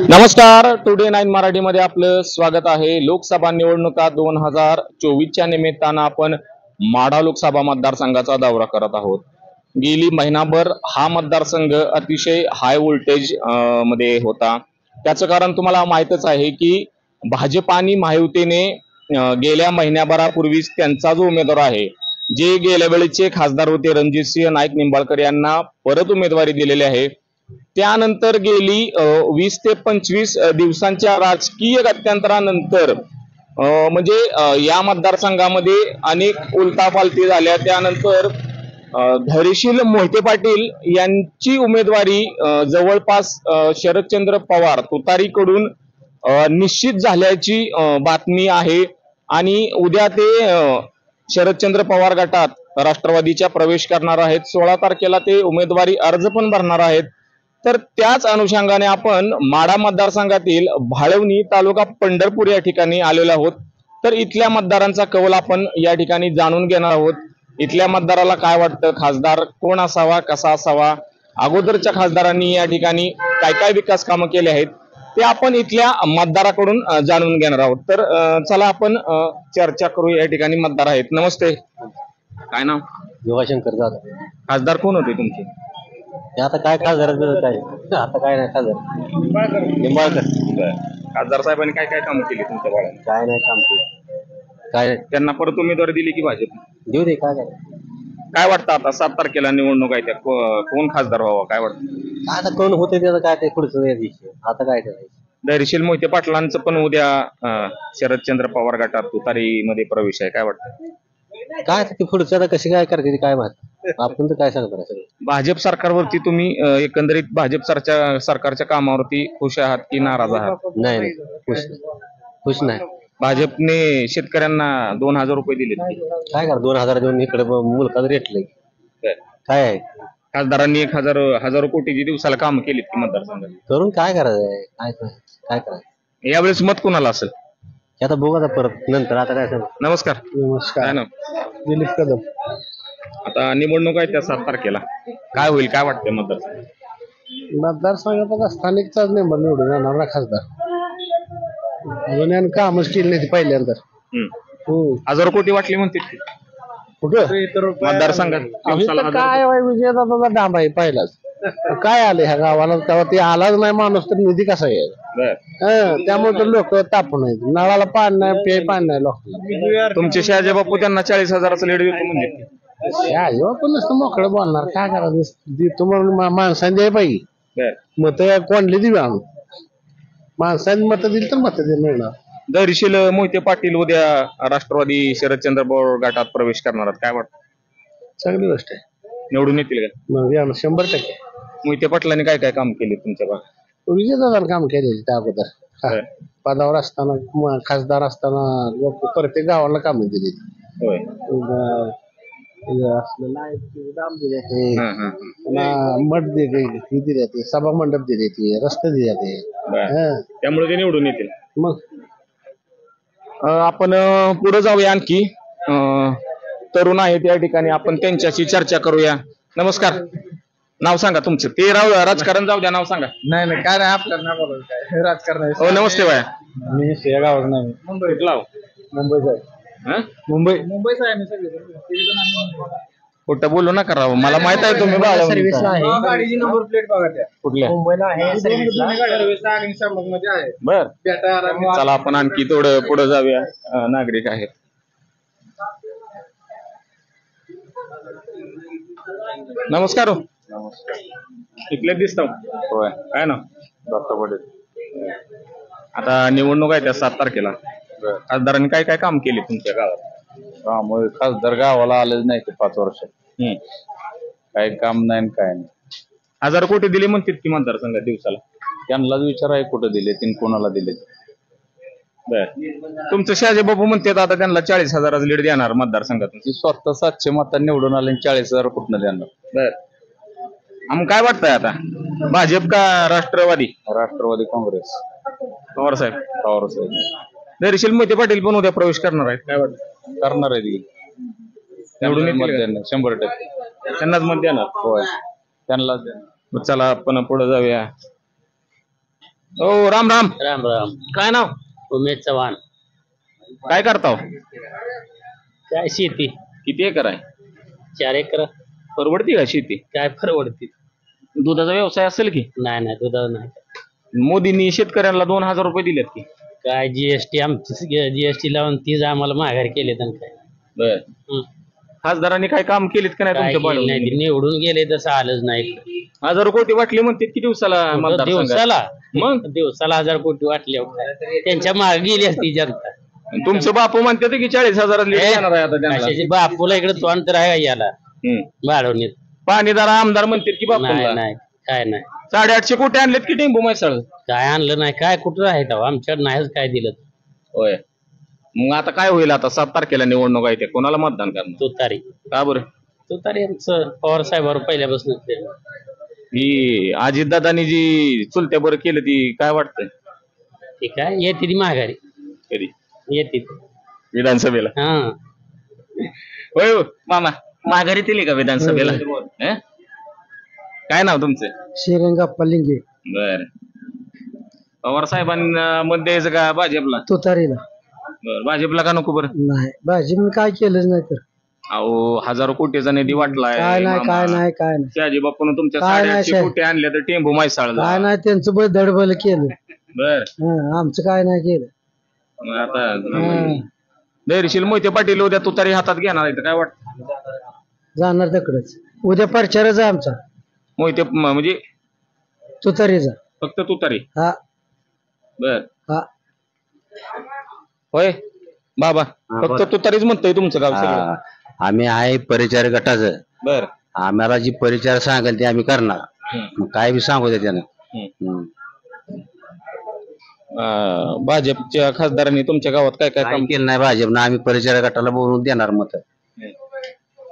नमस्कार, टुडे 9 मराठीमध्ये आपलं स्वागत आहे। लोकसभा निवडणुका 2024च्या निमित्तानं आपण माढा लोकसभा मतदारसंघाचा दौरा करत आहोत। गेली महिनाभर हा मतदारसंघ अतिशय हाय व्होल्टेज मध्ये होता। त्याचं कारण तुम्हाला माहितच आहे की भाजप आणि महायुतीने गेल्या महिन्याभरापूर्वीच त्यांचा जो उमेदवार आहे, जे गेल्या वेळेचे खासदार होते रणजितसिंह नाईक निंबाळकर यांना परत उमेदवारी दिलेली आहे। त्यानंतर गेली 20 ते 25 दिवसांच्या राजकीय गत्यंतरानंतर म्हणजे या मतदारसंघामध्ये अनेक उलटापालटी झाल्या। त्यानंतर धैर्यशील मोहिते पाटील यांची उमेदवारी जवळपास शरदचंद्र पवार तुतारीकडून निश्चित झाल्याची बातमी आहे आणि उद्या ते शरदचंद्र पवार गटात राष्ट्रवादीच्या प्रवेश करणार आहेत। 16 तारखेला ते उमेदवारी अर्ज पण भरणार आहेत। तर त्याच अनुषंगाने आपण माढा मतदारसंघातील भाळवणी तालुका पंढरपूर या ठिकाणी आलेलो आहोत। तर इथल्या मतदारांचा कौल आपण या ठिकाणी जाणून घेणार आहोत। इथल्या मतदाराला काय वाटतं, खासदार कोण असावा, कसा असावा, अगोदरच्या खासदारांनी या ठिकाणी काय काय विकास कामं केले आहेत ते आपण इथल्या मतदाराकडून जाणून घेणार आहोत। तर चला आपण चर्चा करू। या ठिकाणी मतदार आहेत। नमस्ते, काय नाव? योगाशंकर जाधव। खासदार कोण होते तुमचे? आता काय खासदार काय आता काय नाही खासदार निंबाळकर। खासदार साहेबांनी काय काय काम केली तुमच्या बाळाने? काय नाही काम केलं, काय त्यांना परत उमेदवारी दिली की भाजप? देऊ दे। काय काय वाटतं आता 7 तारखेला निवडणूक आहे, त्या कोण खासदार व्हावा काय वाटतं? आता कोण होते त्याचं काय ते पुढचं विषय आता काय करायचं। धैर्यशील मोहिते पाटलांचं पण उद्या शरदचंद्र पवार गटात तुतारीमध्ये प्रवेश आहे, काय वाटतं? काय ते पुढचं आता कशी काय करते काय माहित, आपण तर काय सांगतो सगळं। भाजप सरकारवरती तुम्ही एकंदरीत भाजप सरकारच्या कामावरती खुश आहात की नाराज आहात? नाही खुश नाही। भाजपने शेतकऱ्यांना 2000 रुपये दिले, काय करा 2000 देऊन इकडे मुलकाच रेटले काय आहे। खासदारांनी 1000 कोटीची दिवसाला काम केलीत की मतदारसंघात, करून काय करायचंय, काय करायचं यावेळेस मत कोणाला असेल? आता बघू आता परत नंतर। आता काय सांग। नमस्कार, नमस्कार, काय नाव? दिलीप कदम। आता निवडणूक आहे त्या 7 तारखेला, काय होईल काय वाटतंय मतदारसंघात? मतदारसंघात आता स्थानिकचाच मेंबर निवडून येणार ना खासदार। अजून यानं कामच केली नाही पहिल्यांदा। 1000 कोटी वाटली म्हणते कुठं मतदारसंघात काय विजयदादाचा डांब आहे पहिलाच। काय आले ह्या गावाला तेव्हा ते आलाच नाही माणूस तर निधी कसा येईल। त्यामुळे तर लोक तापून आहेत, नळाला पाणी नाही, पेय पाणी नाही लोकांना। तुमचे शहाजी बापू त्यांना 40,000चं लीड देतो म्हणजे पण नसतं मोकळं बोलणार, काय करायचं तुम्हाला माणसाने द्याय पाहिजे मत। कोणले दिवे आणून माणसाने मत दिली तर मत मिळणार। धैर्यशील मोहिते पाटील उद्या राष्ट्रवादी शरदचंद्र पवार गटात प्रवेश करणार आहेत, काय वाटतं? चांगली गोष्ट आहे, निवडून येतील का? मग 100%। मोहिते पाटलांनी काय काय काम केले तुमच्या भागात? विजयदादांनी काम केलेली त्या अगोदर पदावर असताना, खासदार असताना लोक प्रत्येक गावाला कामं दिली। मठ दिले ते, सभा मंडप दिले ते, रस्ते दिले ते, त्यामुळे ते निवडून येतील। मग आपण पुढे जाऊया, आणखी तरुण आहेत या ठिकाणी, आपण त्यांच्याशी चर्चा करूया। नमस्कार, नाव सांगा तुमचं? ते राजकारण जाऊ द्या, नाव सांगा। नाही काय नाही आपल्याला नाही बोलायचं काय राजकारण। हो नमस्ते बाया, मी या गावात नाही, मुंबईतला मुंबईचा आहे। मुंबईचा आहे मी सगळे कुठं बोलू नका राव, मला माहित आहे तुम्ही सर्व्हिसला आहे। गाडीची नंबर प्लेट बघा त्या कुठल्या मुंबईला आहे, सर्व्हिसला आणि समजमध्ये आहे। बर, चला आपण आणखी थोडं पुढे जाऊया। नागरिक आहेत। नमस्कार, इथले दिसतो होय, काय ना दत्ता पटेल। आता निवडणूक आहे त्या 7 तारखेला, खासदारांनी काय काय काम केले तुमच्या गावात? खासदार गावाला आलेच नाही ते 5 वर्ष, काही काम नाही काय नाही। 1000 कोटी दिले म्हणतात की मतदारसंघात दिवसाला, त्यांनाच विचार आहे कुठं दिले तीन कोणाला दिले। बर, तुमचं शहाजी बापू म्हणतात आता त्यांना 40,000चं लीड देणार मतदारसंघातून। ती स्वतः 700 मतांनी निवडून आले, 40,000 कुठनं देणार? बर, मग काय वाटतंय आता, भाजप का राष्ट्रवादी? राष्ट्रवादी काँग्रेस, पवार साहेब। धैर्यशील मोहिते पाटील पण उद्या प्रवेश करणार आहेत, काय वाटतं? करणार आहे निवडून मत येतील देणार 100%। त्यांनाच मत देणार? होय, त्यांनाच देणार। चला आपण पुढे जाऊया। हो राम राम. राम राम. काय नाव? उमेश चव्हाण. काय करताव? काय शेती? किती एकर आहे? 4 एकर. परवडती का शेती? काय परवडते? दुधाचा व्यवसाय असेल की? नाही नाही दुधावर नाही. मोदींनी शेतकऱ्यांना 2,000 रुपये दिलेत की. काय जीएसटी आमची जीएसटी लावून तीच आम्हाला माघारी केले तर काय. बर. खासदारांनी काय काम केलेत का नाही काय तुमच्या केलं नाही, बाळूमामांनी? ते निवडून गेले तसं आलंच नाही. 1,000 कोटी वाटले म्हणते किती दिवसाला मतदारसंघात? दिवसाला मग दिवसाला 1000 कोटी वाटले त्यांच्या मागे गेली असती जनता. तुमचं बापू म्हणते की 40,000 लीड येणार आहे आता त्यांना. कशाची बापूला इकडे तोंड तर आहे का याला वाढवणीत? पाणीदार आमदार म्हणतात की नाही बापू नाही काय नाही 850 कोटी आणलेत की टेंबू मैसाळ. काय आणलं नाही. काय कुठं आहे तेव्हा आमच्याकडे नाहीच काय दिलं. होय. मग आता काय होईल? आता 7 तारखेला निवडणूक आहे, ते कोणाला मतदान करणार? तुतारी. का बरं? तुतारी यांचं पवार साहेबांवर पहिल्यापासून ही अजितदादांनी जी चुलत्या बरं केलं ती काय वाटतंय? ते काय येते ती माघारी कधी येते. विधानसभेला? हा होय हो, मामा माघारी दिली का विधानसभेला? हं? काय नाव तुमचं? श्रीरंगप्पा लिंगे. बर. पवार साहेबांना मत द्यायचं का भाजपला? तुतारीला. बर. भाजपला का नको बरं? नाही भाजी काय केलंच नाही तर. अहो 1000 कोटीचा निधी वाटलाय. काय नाही मामा. काय नाही काय नाही शहाजी बापून तुमच्या काय नाही 850 साहेब. कोटी आणले तर टेंबू मैसाळ. काय नाही त्यांचं बळ दडबल केलं. बर. आमचं काय नाही केलं. मग आता धैर्यशील मोहिते पाटील उद्या तुतारी हातात घेणार आहे, तर काय वाटतं? जाणार तिकडच. उद्या प्रचारच आहे आमचा मोहिते म्हणजे तुतारीचा. फक्त तुतारी? हा बर. हा होय बाबा, फक्त तुतारीच म्हणतोय तुमचं गाव सगळं? आम्ही आहे परिचार गटाचं. बर. आम्हाला जी परिचार सांगेल ते आम्ही करणार. मग काय बी सांगू दे त्यानं. भाजपच्या खासदारांनी तुमच्या गावात काय काय काय काम केलं नाही भाजपनं. आम्ही परिचार गटाला बोलून देणार मत.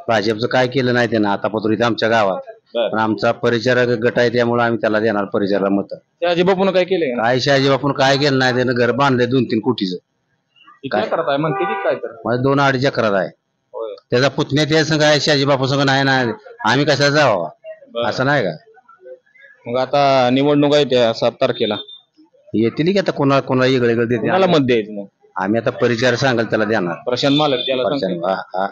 भाजपचं काय केलं नाही त्यानं आतापर्यंत आमच्या गावात. पण आमचा परिचारक गट आहे त्यामुळे आम्ही त्याला देणार परिचाराला मत. शहाजी बापून काय केलंय? काय शहाजी बापून काय केलं नाही त्यानं घर बांधलंय 2-3 कोटीचं. काय करत आहे म्हणते की काय तर? माझं 2-2.5 एकरात आहे. होय. त्याचा पुतण्या त्या संघ आहे शहाजी बापू संघ नाही आम्ही कशाला जावा असं नाही का. मग आता निवडणूक आहे त्या 7 तारखेला, येतील की आता कोणाला कोणाला इकडे इकडे देते. कोणाला मत द्यायचं मग? आम्ही आता परिचार सांगाल त्याला देणार. प्रशांत मालक ज्याला सांगतील. हा, हा.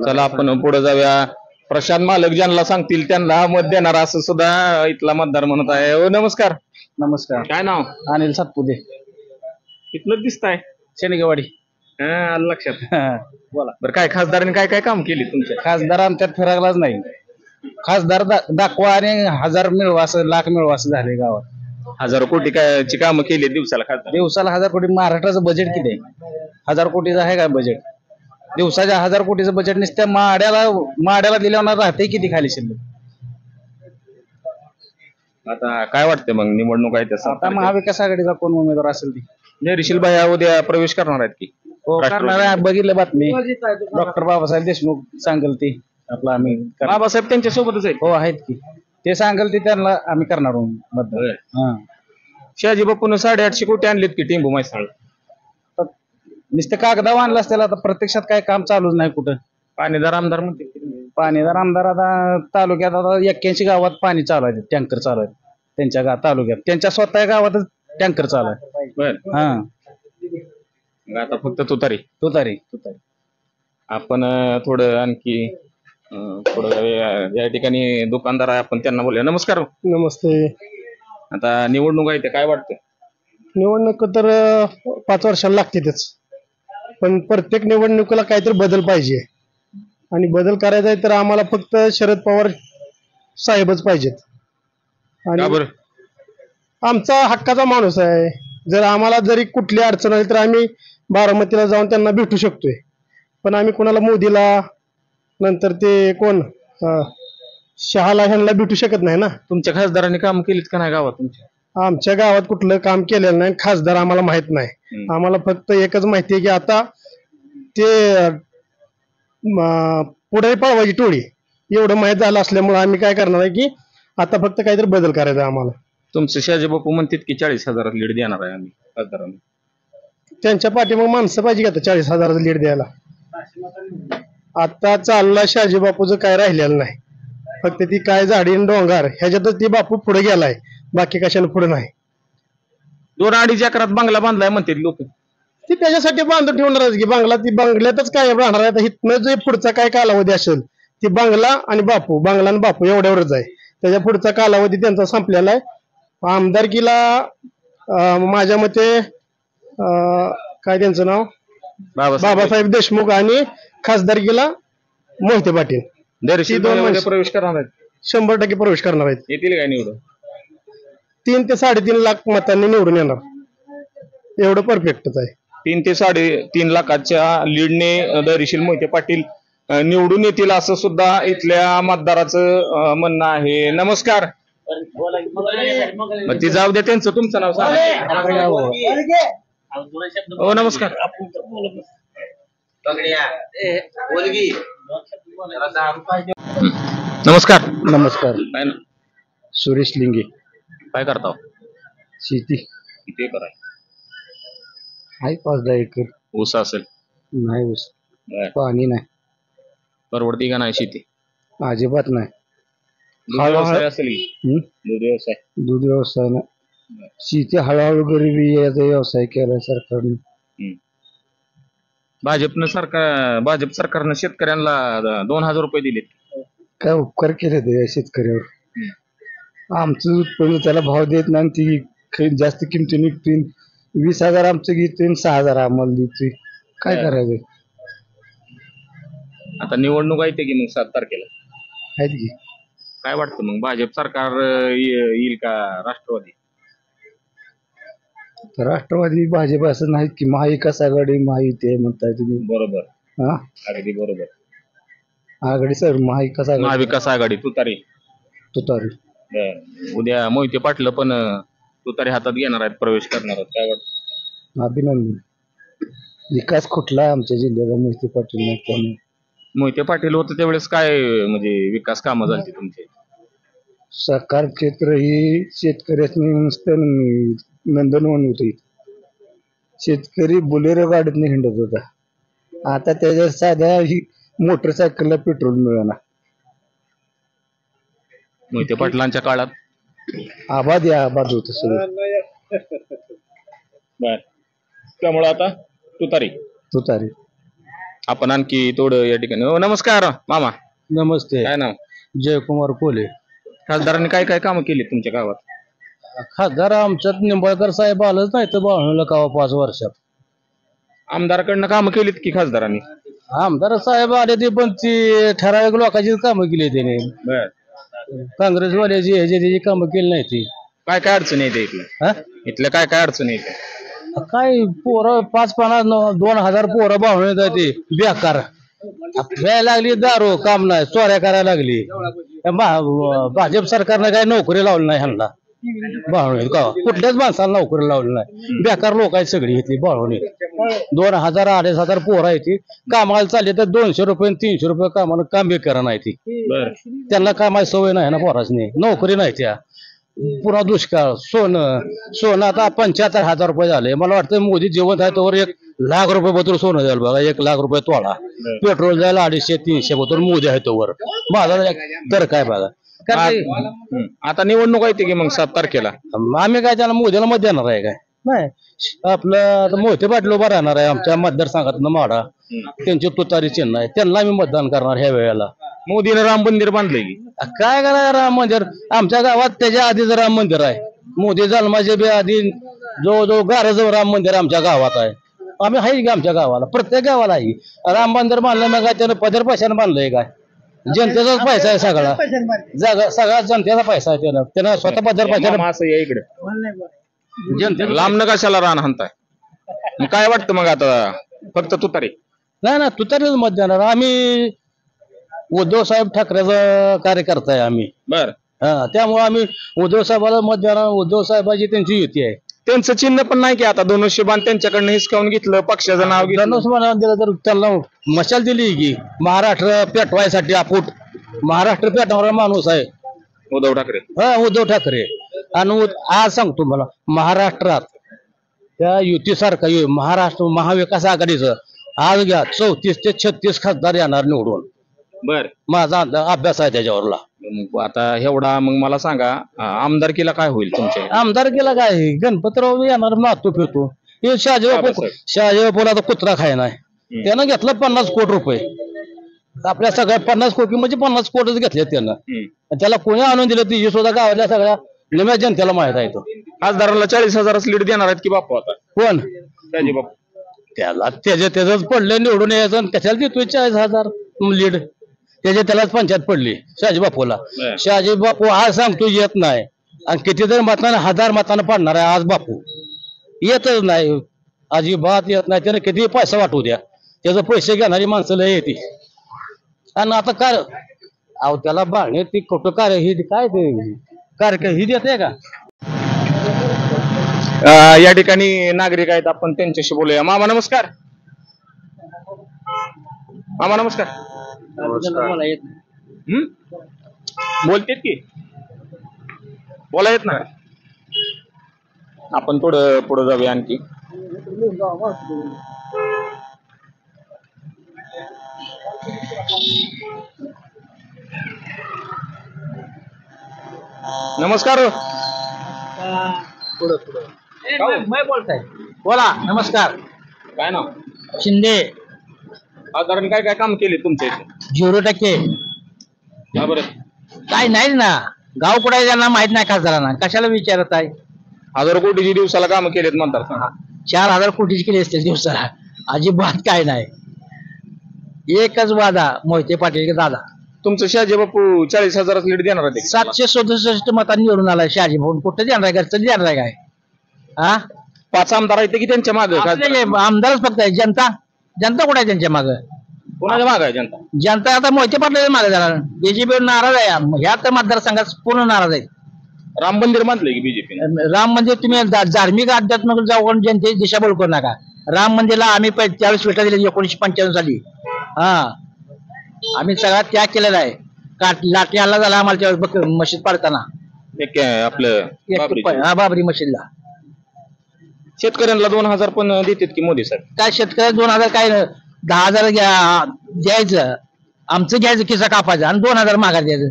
चला आपण पुढे जाऊया. प्रशांत मालक ज्यांना सांगतील त्यांना मत देणार असं सुद्धा इथला मतदार म्हणत आहे. हो नमस्कार. नमस्कार. काय नाव? अनिल सातपुते. इथलं दिसताय शेणगेवाडी. आलं लक्षात. बोला बरं. काय खासदारांनी काय काय काम केली तुमच्या? खासदार आमच्यात फिरायलाच नाही. खासदार दाखवा आणि 1000 मिळवा असं 1,00,000 मिळवा असं झाले गावात. 1000 कोटी कायची कामं केली दिवसाला खासदार? दिवसाला 1000 कोटी. महाराष्ट्राचं बजेट किती आहे? 1000 कोटीचं आहे का बजेट? दिवसाच्या 1000 कोटीचं बजेट नुसत्या माड्याला दिल्यावर राहते किती खाली शिल्लक. आता काय वाटतं मग निवडणूक आहे त्या आता महाविकास आघाडीचा कोण उमेदवार असेल ती? धैर्यशील भाई उद्या प्रवेश करणार आहेत की? हो करणार आहे. बघितलं बातमी. डॉक्टर बाबासाहेब देशमुख सांगेल ते आपलं आम्ही करणार. बाबासाहेब त्यांच्या सोबतच आहेत. हो आहेत की. ते सांगेल ते त्यांना आम्ही करणार मतदान. हा. शहाजी बापून 850 कोटी आणलेत की टेंबू मैसाळ? नुसतं कागदावर आणलं त्याला. आता प्रत्यक्षात काय काम चालूच नाही कुठं. पाणीदार आमदार म्हणते. पाणीदार आमदार आता तालुक्यात आता 81 गावात पाणी चालू आहे. टँकर चालू आहे त्यांच्या तालुक्यात. त्यांच्या स्वतः गावातच टँकर चालू आहे. बर. हा मग आता फक्त तुतारी? तुतारी. आपण थोडं आणखी थोडं या ठिकाणी दुकानदार आहे, आपण त्यांना बोलूया. नमस्कार. नमस्ते. आता निवडणूक आहे ते काय वाटतं? निवडणूक तर 5 वर्षाला लागतेच. पण प्रत्येक निवडणुकीला काहीतरी बदल पाहिजे. आणि बदल करायचा आहे तर आम्हाला फक्त शरद पवार साहेबच पाहिजेत. का बरं? आमचा हक्काचा माणूस आहे. जर आम्हाला जरी कुठली अडचण आली तर आम्ही बारामतीला जाऊन त्यांना भेटू शकतोय. पण आम्ही कोणाला मोदीला नंतर ते कोण शहाला ह्यांना भेटू शकत नाही ना. तुमच्या खासदारांनी काम केलीत का नाही गावात तुमच्या? आमच्या गावात कुठलं काम केलेलं नाही. खासदार आम्हाला माहित नाही. आम्हाला फक्त एकच माहिती आहे की आता ते पुढे पळवायची टोळी एवढं माहित झालं असल्यामुळे आम्ही काय करणार आहे की आता फक्त काहीतरी बदल करायचा आम्हाला. तुमचं शहाजी बापू म्हणतात की 40,000 लीड देणार आहे आम्ही खासदारांना. त्यांच्या पाठीमाग माणसं पाहिजे का आता 40,000 लीड द्यायला? आता चालला शहाजी बापूचं काय राहिलेलं नाही. फक्त ती काय झाडी आणि डोंगर ह्याच्यातच ती बापू पुढे गेलाय. बाकी कशाला पुढे नाही. 2-2.5 एकरात बंगला बांधलाय म्हणते लोक. ती त्याच्यासाठी बांधून ठेवणारच की बंगला. ती बंगल्यातच काय राहणार आहे आता. इथनं जे पुढचा काय कालावधी असेल ती बंगला आणि बापू एवढ्यावरच आहे. त्याच्या पुढचा कालावधी त्यांचा संपलेला आहे. आमदारकीला माझ्या मते काय त्यांचं नाव बाबासाहेब देशमुख आणि खासदारकीला मोहिते पाटील दर्शी दोन मध्ये माणसं. प्रवेश करणार आहेत. 100% प्रवेश करणार आहेत. येतील काय निवडून? 3 ते 3.5 लाख मतांनी निवडून येणार. एवढं परफेक्टच आहे. 3 ते 3.5 लाखाच्या लीडने धैर्यशील मोहिते पाटील निवडून येतील असं सुद्धा इथल्या मतदाराचं म्हणणं आहे. नमस्कार. मग ती जाऊ द्या, त्यांचं तुमचं नाव सांगा. हो नमस्कार. नमस्कार. नमस्कार. काय ना, सुरेश लिंगे. काय करता? शेती किती एकर आहे? आहे 5-10 एकर. ऊस असेल? नाही ऊस बर. पाणी नाही. परवडती का नाही शेती? अजिबात नाही. दूध व्यवसाय असेल की? हं? दूध व्यवसाय. दूध व्यवसाय नाही. शेती हळूहळू गरिबी याचा व्यवसाय केलाय सरकारने. भाजप सरकारनं शेतकऱ्यांना 2,000 रुपये दिलेत. काय उपकार केले ते शेतकऱ्यावर. आमचं उत्पन्न त्याला भाव देत नाही आणि ती जास्त किमतीने विकतील. 20,000 आमचं घेतील, 6,000 आम्हाला देते. काय करायचं? आता निवडणूक येते की मग 7 तारखेला. आहेत की. काय वाटतं मग भाजप सरकार येईल का राष्ट्रवादी? तर राष्ट्रवादी भाजप असं नाहीत की महाविकास आघाडी महायुती म्हणताय तुम्ही. बरोबर. हा अगदी बरोबर. आघाडी सर महाविकास आघाडी महाविकास आघाडी तुतारी. तुतारी. उद्या मोहिते पाटील पण तुतारी हातात घेणार आहेत, प्रवेश करणार आहेत. काय वाटतं? अभिनंदन. विकास कुठला आमच्या जिल्ह्याला मोहिते पाटील नाही त्यामुळे. मोहिते पाटील होते त्यावेळेस काय म्हणजे विकास कामं झाली तुमचे? सरकार क्षेत्र ही शेतकऱ्यांनी नुसतं नंदनवन होते. शेतकरी बुलेरो गाडीतनं हिंडत होता. आता त्याच्या साध्या ही मोटरसायकलला पेट्रोल मिळणार. मोहिते पाटलांच्या काळात आबाद होत सगळं. बर. त्यामुळे आता तुतारी. तुतारी. आपण आणखी थोडं या ठिकाणी. हो नमस्कार मामा. नमस्ते. काय नाव? जयकुमार कोले. खासदारांनी काय काय कामं केली तुमच्या गावात? खासदार आमच्यात निंबाळकर साहेब आलंच नाही तर बाळूला कावा 5 वर्षात. आमदाराकडनं कामं केलीत की खासदारांनी? आमदार साहेब आले ते पण ती ठराविक लोकांची कामं केली त्याने. बर. काँग्रेसवाल्याची ह्याची कामं केली नाही ती. काय काय अडचणी येते इथल्या? इथल्या काय काय अडचणी येते? काय पोरं 5-50 2,000 पोरं बाळून येतात ते बेकार. प्यायला लागली दारू, काम नाही, चोऱ्या करायला लागली. भाजप सरकारने काय नोकरी लावली नाही ह्यांना. बाळून का कुठल्याच माणसाला नोकरी लावली नाही. बेकार लोक आहेत सगळी इथली बाळून. 2,000 2,500 पोरं आहे ती कामाला चालली तर 200 रुपये 300 रुपये कामाला काम बेकार नाही ती. त्यांना कामाची सवय नाही ना पोरासनी, नोकरी नाही त्या. पुन्हा दुष्काळ. सोनं आता 75,000 रुपये झाले. मला वाटतं मोदी जिवंत आहे तोवर 1,00,000 रुपये बद्दल सोनं द्याल बघा. 1,00,000 रुपये तोडा. पेट्रोल जायला 250-300 बद्दल मोदी आहे तोवर. माझा तर काय बघा. आता निवडणूक येते की मग 7 तारखेला. आम्ही काय त्याला मोदीला मत देणार आहे काय? नाही. आपलं मोहिते पाटील उभा राहणार आहे आमच्या मतदारसंघातनं माडा. त्यांची तुतारी चिन्ह आहे, त्यांना आम्ही मतदान करणार ह्या वेळेला. मोदीनं राम मंदिर बांधलंय की काय करायचं? राम मंदिर आमच्या गावात त्याच्या आधीच राम मंदिर आहे. मोदी जन्माच्या बी आधी जवळजवळ गाराजवळ राम मंदिर आमच्या गावात आहे. आम्ही आहे की आमच्या गावाला, प्रत्येक गावाला आहे राम मंदिर बांधलं. मग काय त्यानं पदर पैशानं बांधलंय काय? जनतेचाच पैसा आहे सगळा. सगळा जनतेचा पैसा आहे. त्यानं स्वतः पदर पैशानं. असं या इकडे जनते लांब कशाला रान हाणताय? मग काय वाटतं मग आता फक्त तुतारी? नाही ना, तुतारीच मत देणार आम्ही. उद्धव साहेब ठाकरेचा कार्यकर्ता आहे आम्ही. बर. त्यामुळे आम्ही उद्धव साहेबाला मत देणार. उद्धव साहेबाची त्यांची युती आहे. त्यांचं चिन्ह पण नाही की आता धनुष्यबाण त्यांच्याकडनं हिसकावून घेतलं, पक्षाचं नाव घेतलं. धनुष्यबाण दिलं तर त्यांना मशाल दिली की महाराष्ट्र पेटवायसाठी. अफूट महाराष्ट्र पेटवणारा माणूस आहे उद्धव ठाकरे. उद्धव ठाकरे. आणि आज सांगतो मला महाराष्ट्रात त्या युतीसारखा महाराष्ट्र महाविकास आघाडीचं आज घ्या 34 ते 36 खासदार येणार निवडून. बर. माझा अभ्यास आहे त्याच्यावरला. मग आता एवढा मग मला सांगा आमदारकीला काय होईल तुमच्या आमदारकीला काय गणपतराव येणार नातो फिरतो हे का शहाजीबापू बरं, साहेब? शहाजीबापूला आता कुत्रा खाय नाही त्यानं घेतलं 50 कोटी रुपये आपल्या सगळ्या 50 कोटी म्हणजे 50 कोटीच घेतले त्यानं आणि त्याला कोणी आणून दिलं ती सुद्धा गावातल्या सगळ्या निम्या जनतेला माहित आहे तो खासदाराला 40,000 लीड देणार आहेत की बापू आता कोण शहाजी बापू त्याला त्याच पडलं निवडून यायचं आणि कशाला देतोय 40,000 लीड त्यालाच पंचायत पडली शहाजी बापूला बरं. शहाजी बापू आज सांगतो येत नाही आणि कितीतरी मतानं 1000 मतानं पडणार आहे आज बापू येतच नाही अजिबात येत नाही त्याने किती पैसा वाटू द्या त्याचं पैसे घेणारी माणसं लय येते आणि आता काय अहो त्याला बाळणे ती कुठं कार्य ही काय ते कार्यक्रम ही देते का या ठिकाणी नागरिक आहेत आपण त्यांच्याशी बोलूया मामा नमस्कार मामा नमस्कार मला येत नाही. बोलतेत की बोला येत ना आपण थोडं पुढे जाऊया आणखी नमस्कार हो. बोलताय बोला नमस्कार काय नाव शिंदे साधारण काय काय काम केले तुमच्या इथे 0% का बरं काय नाही ना गाव कुठे त्यांना माहित नाही खासदारांना कशाला विचारत आहे 1000 कोटीची दिवसाला काम केलेत म्हणतात 4,000 कोटीची केली असतील दिवसाला अजिबात काय नाही एकच वादा मोहिते पाटील के दादा तुमचं शहाजी बापू 40,000 लीड देणार होते 767 मतांनी निवडून आलाय शहाजी भाऊन कुठं देणार आहे घरचं देणार आहे काय हा 5 आमदार आहेत की त्यांच्या मागे आपले आमदारच फक्त आहे जनता जनता कुठे आहे त्यांच्या मागं कोणाच्या मागे आहे जनता जनता आता मोहिते पाटील मागे जाणार बीजेपी नाराज आहे ह्या तर मतदारसंघात पूर्ण नाराज आहे राम मंदिर बांधलंय की बीजेपी राम मंदिर तुम्ही धार्मिक अध्यात्मिक जाऊन जनतेची दिशाभूल करू नका राम मंदिरला आम्ही त्यावेळेस भेटा दिली 1995 साली हा आम्ही सगळा त्याग केलेला आहे लाठी हल्ला झाला आम्हाला त्यावेळेस मशीद पाडताना आपलं हा बाबरी मशीदला शेतकऱ्यांना 2,000 पण देतात की मोदी साहेब काय शेतकऱ्या 2,000 काय 10,000 द्यायचं आमचं घ्यायचं किस्सा कापायचा आणि 2,000 माघार द्यायचं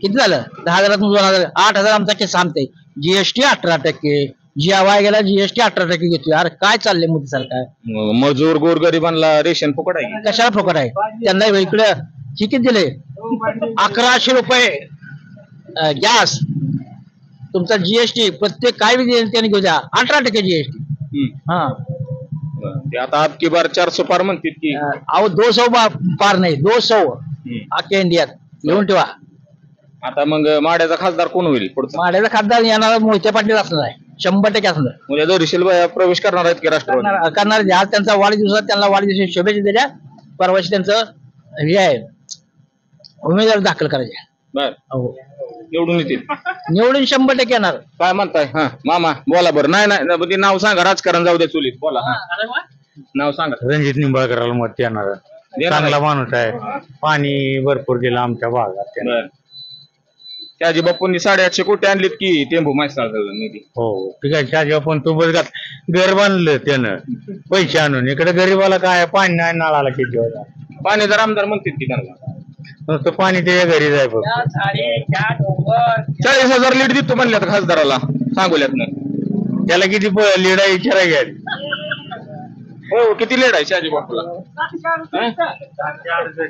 किती झालं 10,000 2,000 8,000 आमचा किस्सा आमचा जीएसटी 18% जीआवाय गेला जीएसटी 18% घेतोय अरे काय चाललंय मोदी सरकार मजूर गोरगरिबांना रेशन फुकट आहे कशाला फुकट आहे त्यांना इकडे किती दिले 1,100 रुपये गॅस तुमचा जीएसटी प्रत्येक काय बी त्यांनी घेऊ द्या 18% जीएसटी हा ते आता आपकी बार 400 पार म्हणतात की अहो 200 पार नाही 200 अख्ख्या इंडियात लिहून ठेवा आता मग माड्याचा खासदार कोण होईल पुढचा माड्याचा खासदार येणारा मोहिते पाटील असणार आहे 100% असणार म्हणजे दरीशील प्रवेश करणार आहेत की राष्ट्रवादी करणार आज त्यांचा वाढदिवसात त्यांना वाढदिवसाची शुभेच्छा दिल्या परवाशी त्यांचं हे आहे उमेदवार दाखल करायचे बर हो निवडून येतील निवडून 100% येणार काय म्हणताय हा मामा बोला बरं नाही नाही ते नाव सांगा राजकारण जाऊ द्या चुलीत बोला हा. नाव सांगा रणजित निंबाळकराला मत येणार चांगला माणूस आहे पाणी भरपूर दिलं आमच्या भागात त्यानं. बर शहाजी बापूंनी 850 कोटी आणलीत की टेंबू माहिती निधी हो ठीक आहे शाहजी पण तू बघ घर बांधलं त्यानं पैसे आणून इकडे गरीबाला काय पाणी नाही नळाला किती वेळा पाणी जर आमदार म्हणतात की त्यांना नुसतं पाणी त्याच्या घरी जाय बघ 40,000 लीड देतो म्हणल्यात खासदाराला सांगोल्यात त्याला किती लीड आहे विचारा घ्या हो किती लीड आहे शहाजी बापूला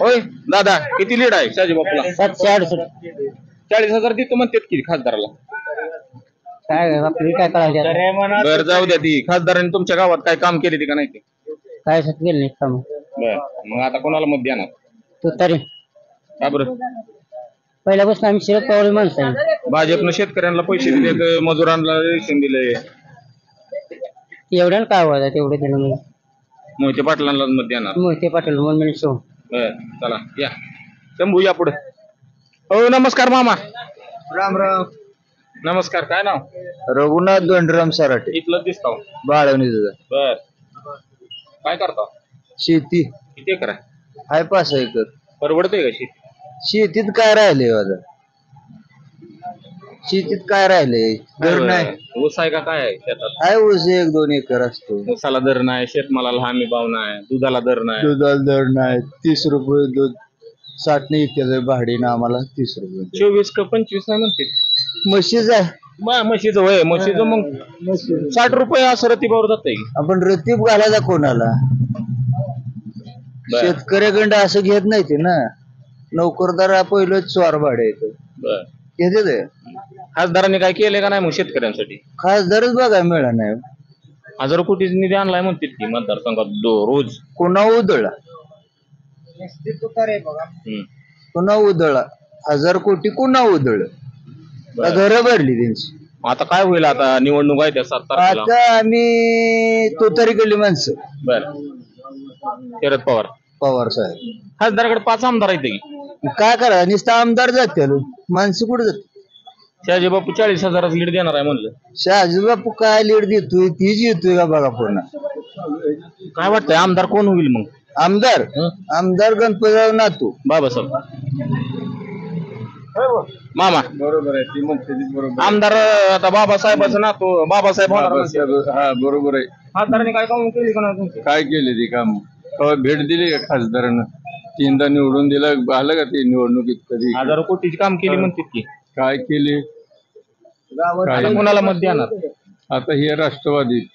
होय दादा किती लीड आहे शहाजी बापूला 768 40,000 देतो म्हणतात की खासदाराला काय आपली काय करायचं बर जाऊ द्या ती खासदारांनी तुमच्या गावात काय काम केले का नाही ते काय केलं नाही काम बर मग आता कोणाला मत देणार तू तरी का बरं पहिल्यापासून आम्ही शरद पवार माणसं आहे भाजपनं शेतकऱ्यांना पैसे दिले मजुरांना रेशन दिले एवढ्यानं काय व्हायचं तेवढं दिलं म्हणजे मोहिते पाटलांना मत देणार मोहिते पाटील म्हणून शो बर चला या शंभू या पुढे हो नमस्कार मामा राम राम नमस्कार काय नाव रघुनाथ दोंडराम सराटे इथलं दिसतो बाळवणी बर काय करता शेती किती एकर आहे हाय 5 एकर परवडते का शेती शेतीत काय राहिले आता शेतीत काय राहिले दर नाही ऊस आहे का काय आहे शेतात हाय ऊस 1-2 एकर असतो ऊसाला दर नाही शेतमालाला हमी भाव नाही दुधाला दर नाही दुधाला दर नाही 30 रुपये दूध 60 इतक्या भाडीनं आम्हाला 30 रुपये 24 का 25 नाही म्हणते म्हशीच आहे म्हशीचं वय म्हशीचं मग 60 रुपये असं रतीबावर जात आपण रतीब घालायचा कोणाला शेतकऱ्याकडं असं घेत नाही ते ना नोकरदार पहिलं स्वार भाडे येतं घेते ते खासदारांनी काय केले का नाही मग शेतकऱ्यांसाठी खासदारच बघायला मिळाला नाही हजारो कोटी निधी आणलाय म्हणतात की मतदारसंघात रोज पुन्हा उधळला पुन्हा उधळला 1000 कोटी पुन्हा उधळलं घरं भरली त्यांची आता काय होईल आता निवडणूक आहे त्या 7 तारखेला आता आम्ही तुतारीकडली माणसं बर शरद पवार पवार साहेब खासदाराकडे 5 आमदार आहेत की काय करा नुसतं आमदार जाते माणसं कुठे जाते शहाजी बापू 40,000 लीड देणार आहे म्हणलं शहाजी बापू काय लीड देतोय तीच येतोय का बघा पुन्हा काय वाटतंय आमदार कोण होईल मग आमदार आमदार गणपतराव नातू बाबासाहेब मामा बरोबर आहे ती म्हणते बरोबर आमदार आता बाबासाहेबाचं ना तो बाबासाहेब होणार म्हणते. हा बरोबर आहे खासदारांनी काय काम केली का नाही तुमची? काय केले ती काम भेट दिली का खासदारानं 3दा निवडून दिलं आलं का ते निवडणुकीत कधी हजारो कोटीची काम केली म्हणतात की काय केले आता कोणाला मत देणार आता हे राष्ट्रवादी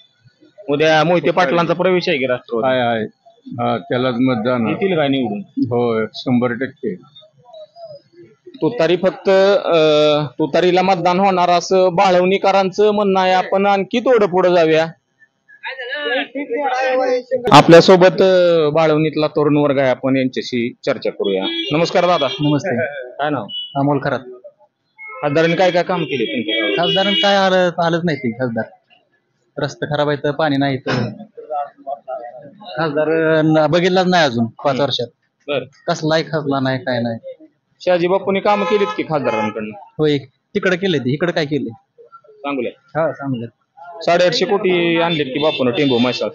उद्या मोहिते पाटलांचा प्रवेश आहे की राष्ट्रवादी काय आहे हा त्यालाच मतदान येतील काय निवडून होय 100% तुतारी फक्त तुतारीला मतदान होणार असं बाळवणीकरांचं म्हणणं आहे. आपण आणखी थोडं पुढे जाऊया. आपल्यासोबत बाळवणीतला तरुण वर्ग आहे, आपण यांच्याशी चर्चा करूया. नमस्कार दादा. नमस्ते. काय नाव? अमोल खरात. खासदारांनी काय काय काम केले तुमच्या गावात? खासदारांनी काय आलंच नाही ते खासदार. रस्ते खराब आहेत, पाणी नाही इथं. खासदार बघितलाच नाही अजून 5 वर्षात. बर कसलाही खासला नाही, काय नाही. शहाजी बापूंनी काम केलीत की खासदारांकडून? होय, तिकडे केले ते, इकडे काय केले? चांगलंय. हा चांगलं. 850 कोटी आणलेत की बापून टेंबू मैसाळ.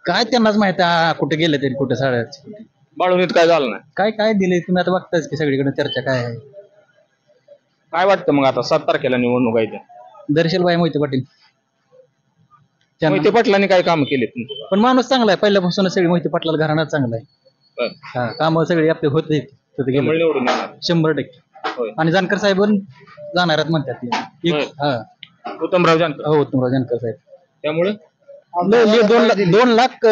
काय त्यांनाच माहिती कुठे गेले तरी, कुठे 850 कोटी. बाळवणीत काय झालं नाही. काय काय दिले तुम्ही आता बघताच की सगळीकडे चर्चा काय आहे. काय वाटतं मग आता 7 तारखेला निवडणूक आहे? दर्शनबाई मोहिते पाटील. मोहिते पाटलांनी काय काम केले तुमच्या? पण माणूस चांगला आहे, पहिल्यापासून सगळी मोहिते पाटलाला घराणा चांगला आहे. बर. हा, काम सगळी आपले होत त्यामुळे निवडून येणार. 100%. होय. आणि जानकर साहेब जाणार आहेत म्हणतात ते. होय. हा, उत्तमराव जानकर. हो उत्तमराव जानकर साहेब. त्यामुळे 2 लाख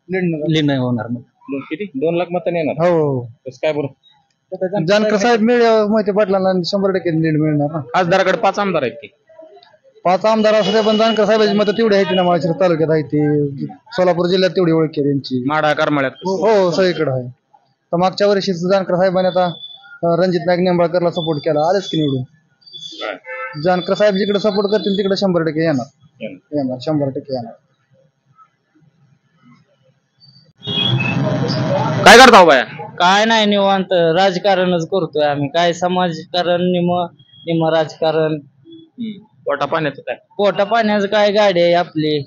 लीड नाही होणार मग. किती? 2 लाख मतांनी येणार. हो, कसं काय बरं? जानकर साहेब मोहिते पाटलांना 100% लीड मिळणार ना. खासदाराकडे 5 आमदार आहेत की. 5 आमदार असले पण जानकर साहेबांची मतं तेवढी आहेत ना. माळशिरस तालुक्यात आहे ते, सोलापूर जिल्ह्यात तेवढी ओळख आहे त्यांची. माडा करमाळ्यात. हो, सगळीकडे आहे. तर मागच्या वर्षी जानकर साहेबांनी आता रणजित नाईक निंबाळकरला सपोर्ट केला, आलेच की निवडून. जानकर साहेब जिकडे सपोर्ट करतील तिकडे 100% येणार. 100% येणार. काय करता हो बाया? काय नाही, निवांत राजकारणच करतोय आम्ही. काय समाजकारण निम राजकारण. पोटा पाण्याचं काय? पोटा पाण्याचं काय, गाडी आहे आपली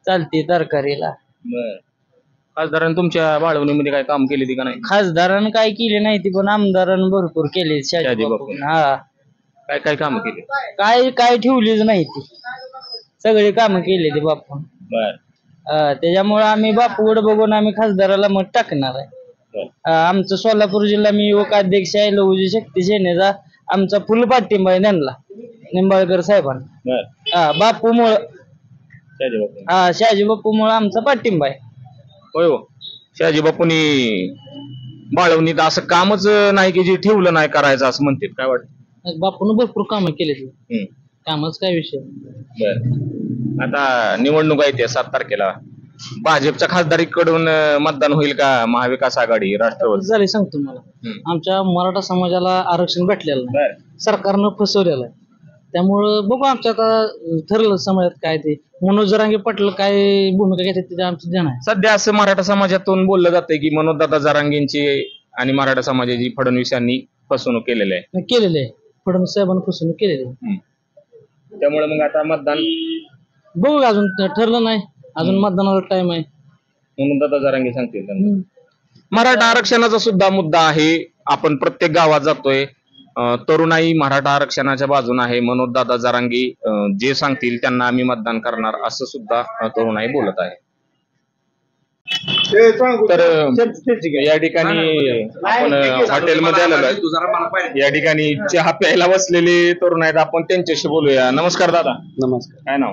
चालती तरकारीला. बर. खासदारांनी तुमच्या बाळवणीमध्ये काय काम केले ती का नाही? खासदारानं काय केली नाही ती, पण आमदारानं भरपूर केली. शहाजी बापून. हा, काय काय काम केली? काय काय ठेवलीच नाही ती, सगळी कामं केली ती बापून. बर. त्याच्यामुळे आम्ही बापूकडे बघून आम्ही खासदाराला मत टाकणार आहे. आमचं सोलापूर जिल्हा मी युवक अध्यक्ष आहे लहुजी शक्ती सेनेचा. आमचा फुल पाठिंबा आहे त्यांना, निंबाळकर साहेबांना. बापूमुळं, शहाजी बापूमुळं आमचा पाठिंबा आहे. होय हो. शहाजी बापूंनी बाळवणीत असं कामच नाही की जे ठेवलं नाही करायचं असं म्हणतात. काय वाटतं? बापून भरपूर कामं केली. कामच काय विषय. बर. आता निवडणूक आहे त्या 7 तारखेला. भाजपच्या खासदारीकडून मतदान होईल का महाविकास आघाडी राष्ट्रवादी? झाले सांगतो मला. आमच्या मराठा समाजाला आरक्षण भेटलेलं नाही, सरकारनं फसवलेलं आहे. त्यामुळं बघू आमच्या आता ठरलं समाजात काय ते. मनोज जरांगे पाटील काय भूमिका घेतात ते आमचं ध्यान आहे. सध्या असं मराठा समाजातून बोललं जातंय की मनोजदादा जरांगेंची आणि मराठा समाजाची फडणवीस यांनी फसवणूक केलेली आहे. केलेलं आहे, फडणवीस साहेबांनी फसवणूक केलेली आहे. त्यामुळे मग आता मतदान बघू, अजून ठरलं नाही, अजून मतदानाला टाइम आहे. म्हणून दादा जरांगे सांगतील. मराठा आरक्षणाचा सुद्धा मुद्दा आहे. आपण प्रत्येक गावात जातोय, तरुणाई मराठा आरक्षणाच्या बाजूने आहे. मनोज दादा जरांगे जे सांगतील त्यांना आम्ही मतदान करणार असं सुद्धा तरुणाई बोलत आहे. तर या ठिकाणी आपण हॉटेलमध्ये आलेलो आहे. या ठिकाणी चहा प्यायला बसलेले तरुण आहेत, आपण त्यांच्याशी बोलूया. नमस्कार दादा. नमस्कार. काय नाव?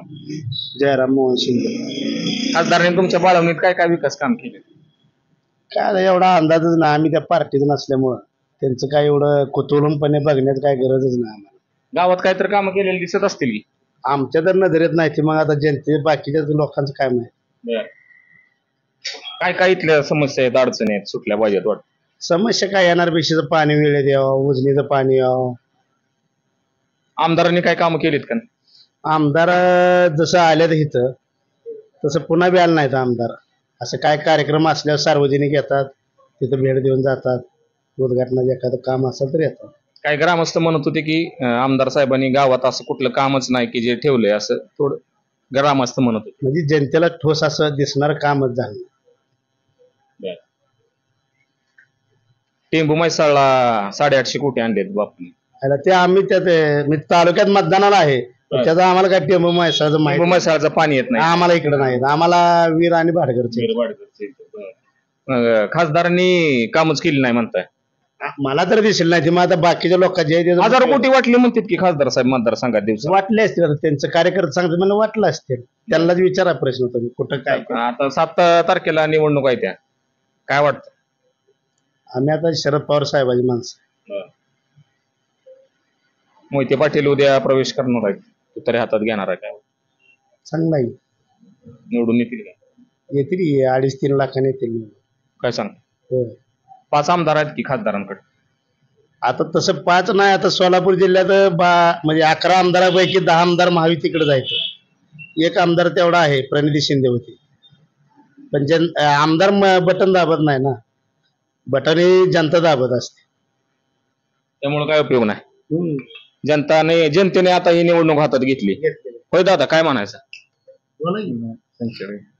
जयराम मोहन शिंदे. खासदारांनी तुमच्या बाळवणीत काय काय विकास काम केले? काय आता एवढा अंदाजच नाही, आम्ही त्या पार्टीत नसल्यामुळं त्यांचं काय एवढं कुतूहलपणे बघण्याची काय गरजच नाही आम्हाला. गावात काहीतरी कामं केलेली दिसत असतील की? आमच्या तर नजरेत नाही ते, मग आता जनते बाकीच्या लोकांचं काय माहिती. काय काय इथल्या समस्या आहेत, अडचणी आहेत, सुटल्या पाहिजेत वाटत? समस्या काय येणार पेक्षाचं पाणी वेळेत यावं, उजनीचं पाणी यावं. आमदारांनी काय कामं केलीत का? आमदार जसं आल्यात इथं तसं पुन्हा बी आलं नाहीत आमदार. असं काय कार्यक्रम असल्यावर सार्वजनिक येतात, तिथं भेट देऊन जातात. उद्घाटनाचं एखादं काम असेल तर येतात. काय ग्रामस्थ म्हणत होते की आमदार साहेबांनी गावात असं कुठलं कामच नाही की जे ठेवलंय, असं थोडं ग्रामस्थ म्हणत होते. म्हणजे जनतेला ठोस असं दिसणार कामच झालं. टेंबू मैसाळला 850 कोटी आणलेत बापूंनी. आता ते आम्ही त्यात मी तालुक्यात मतदानाला आहे, त्याचं आम्हाला काय टेंबू माहिती टेंबू मैसाळचं पाणी येत नाही. आम्हाला इकडे नाही, आम्हाला वीर आणि भाटकरचे. खासदारांनी कामच केली नाही म्हणताय? मला तर दिसेल नाही ते, मग आता बाकीच्या लोकांचे हजारो कोटी वाटले म्हणतात की खासदार साहेब मतदारसंघात दिवस. वाटले असतील, आता त्यांचं कार्यकर्ते सांगते मला वाटलं असतील, त्यांनाच विचारा प्रश्न तुम्ही कुठं काय. आता 7 तारखेला निवडणूक आहे, त्या काय वाटतं? आम्ही आता शरद पवार साहेबाची माणसं. मोहिते पाटील उद्या प्रवेश करणार आहेत, तुतारी हातात घेणार आहे, काय चांगला आहे. निवडून येतील का? येतील 2.5-3 लाखाने येतील. काय सांग? होय. 5 आमदार आहेत की खासदारांकडे? आता तसं 5 नाही, आता सोलापूर जिल्ह्यात म्हणजे 11 आमदारापैकी 10 आमदार महायुतीकडे जायचं. एक आमदार तेवढा आहे, प्रणिती शिंदे होती. पण आमदार बटन दाबत नाही ना, बटन ही जनता दाबत असते. त्यामुळे काय उपयोग नाही. जनतेने आता ही निवडणूक हातात घेतली. होय दादा, काय म्हणायचं?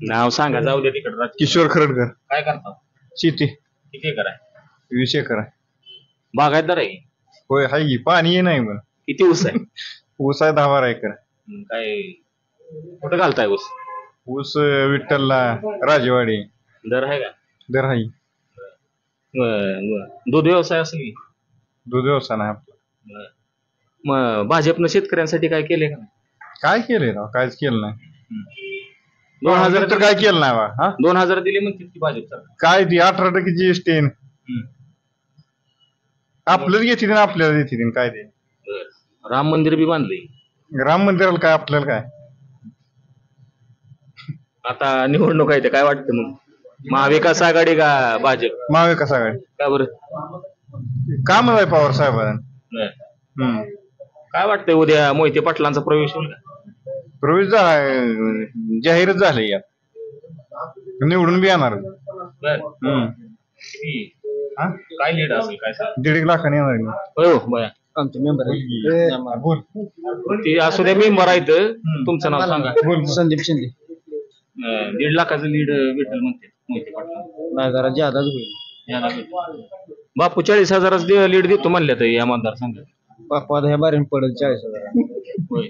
नाव सांगा, जाऊ दे तिकडे. किशोर खरडकर. काय करता? शेती. किती एकर आहे? 20 एकर आहे. बागायतदार आहे? होय, हाय की. पाणी नाही पण. किती ऊस आहे? ऊस आहे 10-12 एकर. काय कुठं घालताय ऊस? ऊस विठ्ठलला, राजवाडी. दर आहे का? दर हाय. दूध व्यवसाय असेल की? दूध व्यवसाय नाही आपला. मग भाजपनं शेतकऱ्यांसाठी काय केलंय का? काय केलंय राव? काहीच केलं नाही. 2000 तर काय केलं नाही बा. 2000 दिले म्हणते की भाजप सरकार. काय ती 18% GST. आपल्याला घेते आपल्याला देते काय ते. राम मंदिर बी बांधले. राम मंदिराला काय आपल्याला काय. आता निवडणूक आहे, ते काय वाटतं मग? महाविकास आघाडी का भाजप? महाविकास आघाडी. का बरं? काम आहे पवार साहेबांना. काय वाटतंय उद्या मोहिते पाटलांचा प्रवेश होईल का? प्रवेश जाहीरच झाले या, निवडून बी येणार. काय लीड असेल काय सांग? 1.5 लाखाने येणार. हो बया, आमचे मेंबर ते असू द्या. मेंबर आहेत. तुमचं नाव सांगा. संदीप शिंदे. 1.5 लाखाचं लीड भेटेल म्हणते मोहिते पाटला. नाही, जरा जादाच होईल. बापू 40,000 लीड देतो म्हणल्या तर या मतदारसंघात. बापू आता ह्या बारीन पडेल 40,000. होय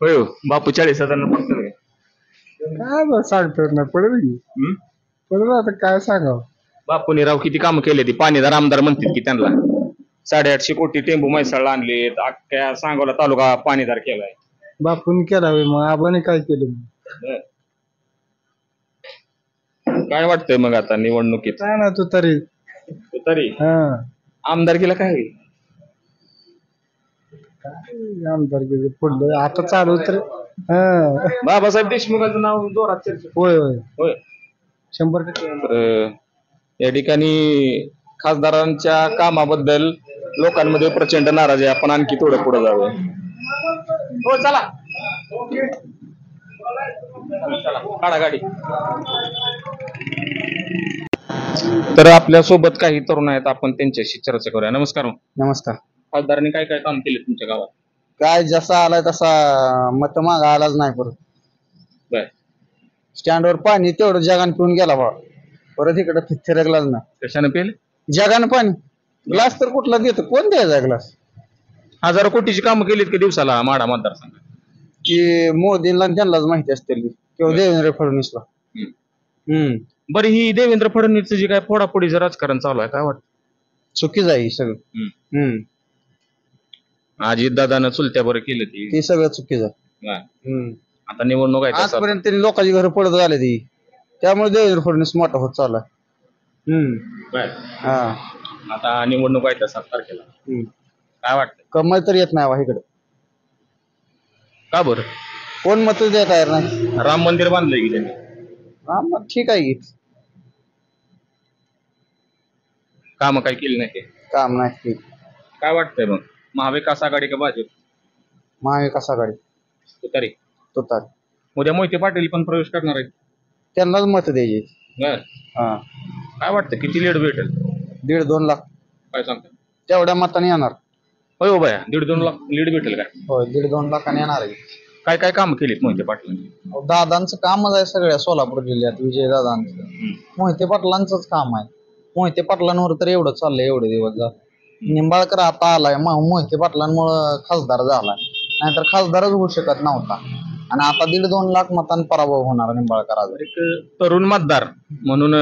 होय हो. बापू 40,000 पडतं काय सांगतो ना, पडेल की पडेल. आता काय सांगावं. बापूने राव किती कामं केले. ती पाणीदार आमदार म्हणतात की त्यांना. 850 कोटी टेंबू मैसाळला आणले, अख्ख्या सांगोला तालुका पाणीदार केलाय. बापून केला मग आबाने काय केलं? काय वाटतंय मग आता निवडणुकीत? काय ना तू तरी आमदारकीला काय होईल? आमदार पुढलं आता चालू तर बाबासाहेब देशमुखांचं नाव जोरात चर्चेत. होय होय होय 100%. या ठिकाणी खासदारांच्या कामाबद्दल लोकांमध्ये प्रचंड नाराजी आहे. आपण आणखी थोडं पुढे जाऊया. हो चला काढा गाडी. तर आपल्या सोबत काही तरुण आहेत, आपण त्यांच्याशी चर्चा करूया. नमस्कार. नमस्कार. खासदारांनी काय काय काम केले तुमच्या गावात? काय जसा आलाय तसा मत माग आलाच नाही. परत स्टँडवर पाणी तेवढं जगान पिऊन गेला बा. परत इकडे फिरकलाच ना. कशाने पेल? जगानं पाणी. ग्लास तर कुठला देतो, कोण द्यायचा ग्लास? हजारो कोटीची कामं केलीत की दिवसाला माडा मतदारसंघात? की मोदींना त्यांनाच माहिती असतील किंवा देवेंद्र फडणवीसला. बरं, ही देवेंद्र फडणवीसचं जे काय फोडाफोडीचं राजकारण चालू आहे, काय वाटतं? चुकीच आहे सगळं. अजितदादानं चुलत्या बरं केलं ती. ते सगळं चुकीचं आहे. हा. आता निवडणूक आहे त्याचा. आजपर्यंत त्यांनी लोकांची घरं पडत झाले ती, त्यामुळे देवेंद्र फडणवीस मोठा होत चाललाय. बरं. हा, आता निवडणूक आहे त्या 7 तारखेला. काय वाटतं? कमाई तर येत नाही इकडे. का बरं? कोण मत द्या तयार नाही. राम मंदिर बांधलंय की त्यांनी. हा, मग ठीक आहे की. काम काही केली नाही ते. काम नाही. काय वाटतंय मग, महाविकास आघाडी का भाजप? महाविकास आघाडी. तुतारी. तुतारी. उद्या मोहिते पाटील पण प्रवेश करणार आहेत. त्यांनाच मत द्यायची. बरं. हा, काय वाटतं किती लीड भेटेल? 1.5-2 लाख काय सांगता? तेवढ्या मताने येणार. होय हो बाया, 1.5-2 लाख लीड भेटेल काय? होय, 1.5-2 लाखाने येणार आहे. काय काय काम केलीत मोहिते पाटलांनी? दादांचं कामच आहे सगळ्या सोलापूर जिल्ह्यात. विजय दादांचं, मोहिते पाटलांचंच काम आहे. मोहिते पाटलांवर तर एवढं चाललंय एवढे दिवस झाले. निंबाळकर आता आलाय, मोहिते पाटलांमुळे खासदार झालाय, नाहीतर खासदारच होऊ शकत नव्हता. आणि आता 1.5-2 लाख मतांनी पराभव होणार निंबाळकराचा. एक तरुण मतदार म्हणून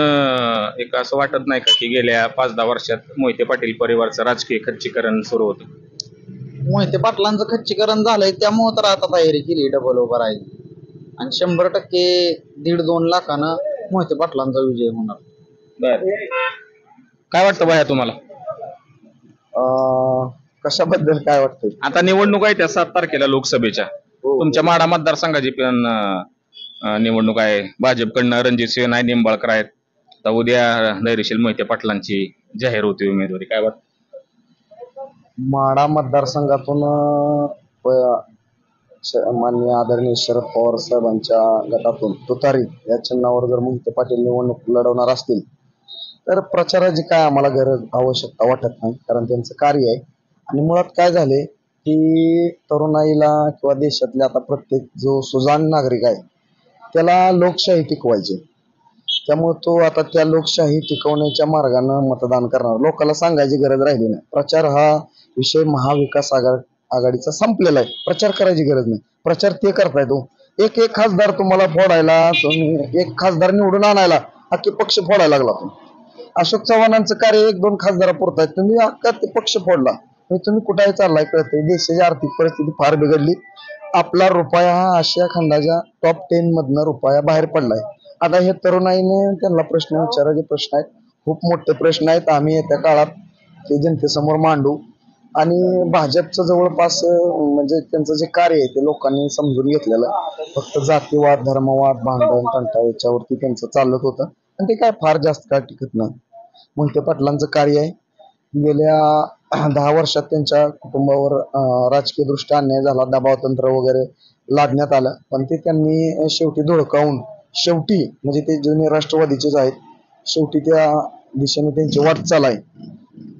एक असं वाटत नाही का की गेल्या 5-10 वर्षात मोहिते पाटील परिवारचं राजकीय खच्चीकरण सुरू होतं? मोहिते पाटलांचं खच्चीकरण झालंय, त्यामुळे तर आता तयारी केली डबल उभं राहायची. आणि 100% 1.5-2 लाखानं मोहिते पाटलांचा विजय होणार. काय वाटतं बाया तुम्हाला? कशाबद्दल काय वाटतंय? आता निवडणूक आहे त्या 7 तारखेला लोकसभेच्या. तुमच्या माढा मतदारसंघाची पण निवडणूक आहे. भाजपकडनं रणजितसिंह नाईक निंबाळकर आहेत. आता उद्या धैर्यशील मोहिते पाटलांची जाहीर होती उमेदवारी. काय वाटतं? माढा मतदारसंघातून माननीय आदरणीय शरद पवार साहेबांच्या गटातून तुतारी या चिन्हावर जर मोहिते पाटील निवडणूक लढवणार असतील तर प्रचाराची काय आम्हाला गरज आवश्यकता वाटत नाही, कारण त्यांचं कार्य आहे. आणि मुळात काय झाले की तरुणाईला किंवा देशातल्या आता प्रत्येक जो सुजाण नागरिक आहे त्याला लोकशाही टिकवायची. त्यामुळे तो आता त्या लोकशाही टिकवण्याच्या मार्गाने मतदान करणार. लोकांना सांगायची गरज राहिली नाही. प्रचार हा विषय महाविकास आघाडीचा संपलेला आहे. प्रचार करायची गरज नाही. प्रचार ते करताय तो एक खासदार तुम्हाला फोडायला, तुम्ही एक खासदार निवडून आणायला अख्खे पक्ष फोडायला लागला. अशोक चव्हाणांचं कार्य 1-2 खासदारापुरतं आहे. तुम्ही अख्खा ते पक्ष फोडला. तुम्ही कुठेही चाललाय कळतंय. देशाची आर्थिक परिस्थिती फार बिघडली. आपला रुपया हा आशिया खंडाच्या टॉप 10 मधनं रुपया बाहेर पडलाय. आता हे तरुणाईने त्यांना प्रश्न विचारायचे प्रश्न आहेत, खूप मोठे प्रश्न आहेत. आम्ही येत्या काळात ते जनतेसमोर मांडू. आणि भाजपचं जवळपास म्हणजे त्यांचं जे कार्य आहे ते लोकांनी समजून घेतलेलं आहे. फक्त जातीवाद, धर्मवाद, भांडण तंटा याच्यावरती त्यांचं चालत होतं आणि ते काय फार जास्त काळ टिकत नाही. मोहिते पाटलांचं कार्य आहे. गेल्या 10 वर्षात त्यांच्या कुटुंबावर राजकीय दृष्ट्या अन्याय झाला, दबाव तंत्र वगैरे लादण्यात आलं, पण ते त्यांनी शेवटी धुडकावून शेवटी म्हणजे ते जुने राष्ट्रवादीचेच आहेत, शेवटी त्या दिशेने त्यांची वाटचाल आहे.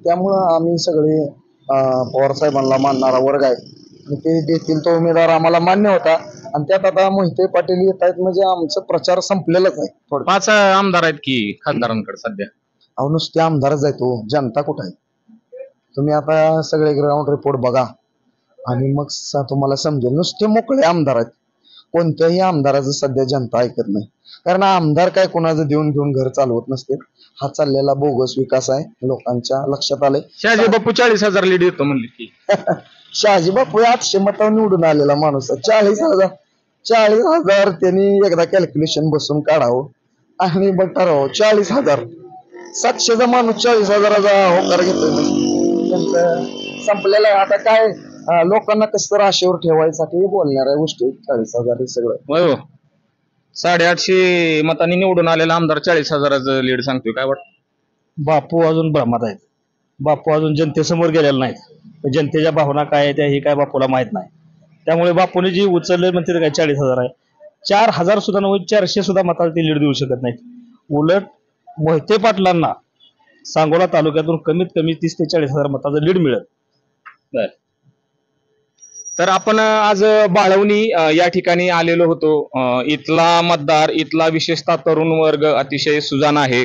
त्यामुळं आम्ही सगळे पवार साहेबांना मानणारा वर्ग आहे आणि ते देतील तो उमेदवार आम्हाला मान्य होता. आणि त्यात आता मोहिते पाटील येत आहेत म्हणजे आमचा प्रचार संपलेलाच आहे. 5 आमदार आहेत की खासदारांकडे सध्या. अहो, नुसते आमदारच आहे. तो जनता कुठं आहे? तुम्ही आता सगळे ग्राउंड रिपोर्ट बघा आणि मग तुम्हाला समजेल. नुसते मोकळे आमदार आहेत. कोणत्याही आमदाराचं सध्या जनता ऐकत नाही, कारण आमदार काय कोणाचं देऊन घेऊन घर चालवत नसते. हा चाललेला बोगस विकास आहे, लोकांच्या लक्षात आलंय. शहाजी बापू 40,000 लीड येतो म्हणले की. शहाजी बापू 800 मतांवर निवडून आलेला माणूस आहे. 40,000 त्यांनी एकदा कॅल्क्युलेशन बसून काढावं आणि बघ ठरावं. 40,000 700चा माणूस 40,000चा होकार घेतोय. त्यांचं संपलेलं आहे. आता काय लोकांना कसं तर आशेवर ठेवायसाठी बोलणाऱ्या गोष्टी. 40,000 हे सगळं 850 मतांनी निवडून आलेला आमदार 40,000चं लीड सांगतोय. काय वाटतं? बापू अजून भ्रमात आहेत. बापू अजून जनतेसमोर गेलेला नाहीत. जनतेच्या भावना काय आहे त्या हे काय बापूला माहित नाही. त्यामुळे बापूने जी उचलले म्हणते काय 40,000 आहे. 4,000 सुद्धा नव्हे, 400 सुद्धा मताला ते लीड देऊ शकत नाहीत. उलट मोहिते पाटलांना सांगोला तालुक्यातून कमीत कमी 30,000 ते 40,000 मताचं लीड मिळेल. तर आपण आज बाळवणी या ठिकाणी आलेलो होतो. इथला मतदार, इथला विशेषतः तरुण वर्ग अतिशय सुजाण आहे.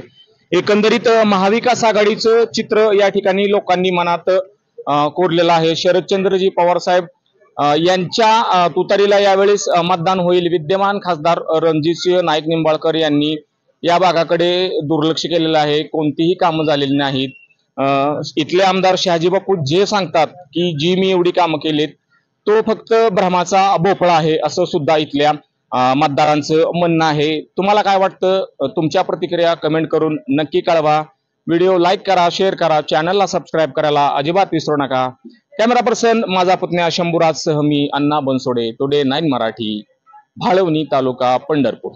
एकंदरीत महाविकास आघाडीचं चित्र या ठिकाणी लोकांनी मनात कोरलेलं आहे. शरदचंद्रजी पवार साहेब यांच्या तुतारीला यावेळेस मतदान होईल. विद्यमान खासदार रणजितसिंह नाईक निंबाळकर यांनी या भागाकडे दुर्लक्ष केलेलं आहे. कोणतीही कामं झालेली नाहीत. इथले आमदार शहाजी बापू जे सांगतात की जी मी एवढी कामं केलीत, तो फक्त भ्रमाचा भोपळा आहे असं सुद्धा इथल्या मतदारांचं म्हणणं आहे. तुम्हाला काय वाटतं? तुमच्या प्रतिक्रिया कमेंट करून नक्की कळवा. व्हिडिओ लाईक करा, शेअर करा, चॅनलला सबस्क्राईब करायला अजिबात विसरू नका. कॅमेरा पर्सन माझा पुतण्या शंभूराज सह मी अण्णा बनसोडे, टुडे 9 मराठी, भाळवणी तालुका पंढरपूर.